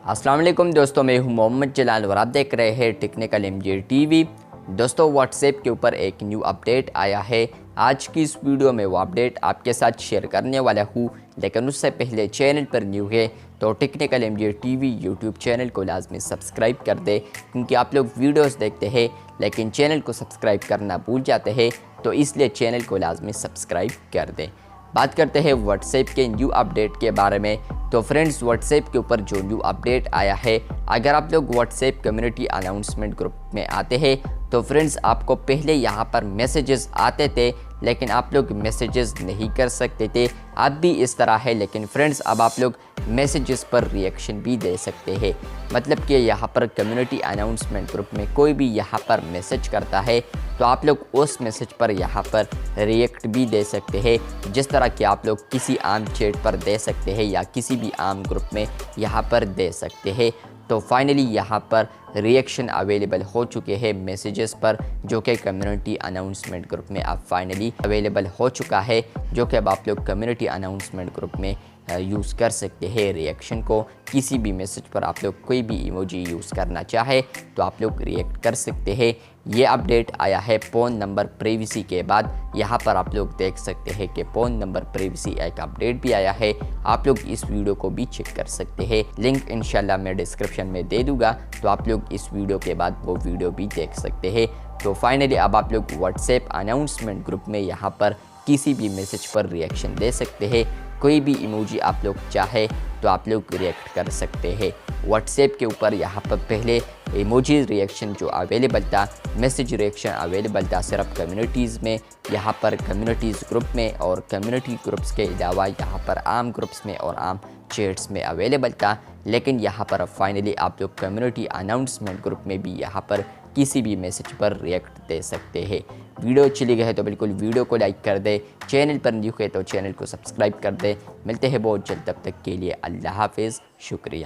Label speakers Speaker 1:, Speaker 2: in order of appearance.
Speaker 1: अस्सलाम वालेकुम दोस्तों, मैं हूं मोहम्मद जलाल और आप देख रहे हैं टेक्निकल एमजे टीवी। दोस्तों, व्हाट्सएप के ऊपर एक न्यू अपडेट आया है। आज की इस वीडियो में वो अपडेट आपके साथ शेयर करने वाला हूं, लेकिन उससे पहले चैनल पर न्यू है तो technical MJ TV YouTube channel को लाजमी सब्सक्राइब कर दे, क्योंकि आप लोग वीडियोस देखते हैं लेकिन चैनल को सब्सक्राइब करना भूल जाते हैं, तो इसलिए चैनल को लाजमी सब्सक्राइब कर दें। बात करते हैं व्हाट्सएप के न्यू अपडेट के बारे में। तो फ्रेंड्स, व्हाट्सएप के ऊपर जो न्यू अपडेट आया है, अगर आप लोग व्हाट्सएप कम्युनिटी अनाउंसमेंट ग्रुप में आते हैं तो फ्रेंड्स आपको पहले यहाँ पर मैसेजेस आते थे, लेकिन आप लोग मैसेजेस नहीं कर सकते थे। अब भी इस तरह है, लेकिन फ्रेंड्स अब आप लोग मैसेजेस पर रिएक्शन भी दे सकते हैं। मतलब कि यहाँ पर कम्युनिटी अनाउंसमेंट ग्रुप में कोई भी यहाँ पर मैसेज करता है तो आप लोग उस मैसेज पर यहाँ पर रिएक्ट भी दे सकते हैं, जिस तरह कि आप लोग किसी आम चैट पर दे सकते हैं या किसी भी आम ग्रुप में यहाँ पर दे सकते हैं। तो फाइनली यहाँ पर रिएक्शन अवेलेबल हो चुके हैं मैसेजेस पर, जो कि कम्युनिटी अनाउंसमेंट ग्रुप में अब फाइनली अवेलेबल हो चुका है, जो कि अब आप लोग कम्युनिटी अनाउंसमेंट ग्रुप में यूज़ कर सकते हैं रिएक्शन को। किसी भी मैसेज पर आप लोग कोई भी इमोजी यूज़ करना चाहे तो आप लोग रिएक्ट कर सकते हैं। ये अपडेट आया है फ़ोन नंबर प्राइवेसी के बाद। यहाँ पर आप लोग देख सकते हैं कि फ़ोन नंबर प्राइवेसी एक अपडेट भी आया है। आप लोग इस वीडियो को भी चेक कर सकते हैं, लिंक इंशाल्लाह मैं डिस्क्रिप्शन में दे दूँगा, तो आप लोग इस वीडियो के बाद वो वीडियो भी देख सकते हैं। तो फाइनली अब आप लोग व्हाट्सएप अनाउंसमेंट ग्रुप में यहाँ पर किसी भी मैसेज पर रिएक्शन दे सकते हैं। कोई भी इमोजी आप लोग चाहे तो आप लोग रिएक्ट कर सकते हैं। व्हाट्सएप के ऊपर यहाँ पर पहले इमोजी रिएक्शन जो अवेलेबल था, मैसेज रिएक्शन अवेलेबल था सिर्फ कम्युनिटीज़ में, यहाँ पर कम्युनिटीज़ ग्रुप में, और कम्युनिटी ग्रुप्स के अलावा यहाँ पर आम ग्रुप्स में और आम चैट्स में अवेलेबल था। लेकिन यहाँ पर फाइनली आप लोग कम्युनिटी अनाउंसमेंट ग्रुप में भी यहाँ पर किसी भी मैसेज पर रिएक्ट दे सकते हैं। वीडियो अच्छी लगी है तो बिल्कुल वीडियो को लाइक कर दे, चैनल पर न्यू है तो चैनल को सब्सक्राइब कर दे। मिलते हैं बहुत जल्द, तब तक के लिए अल्लाह हाफिज़, शुक्रिया।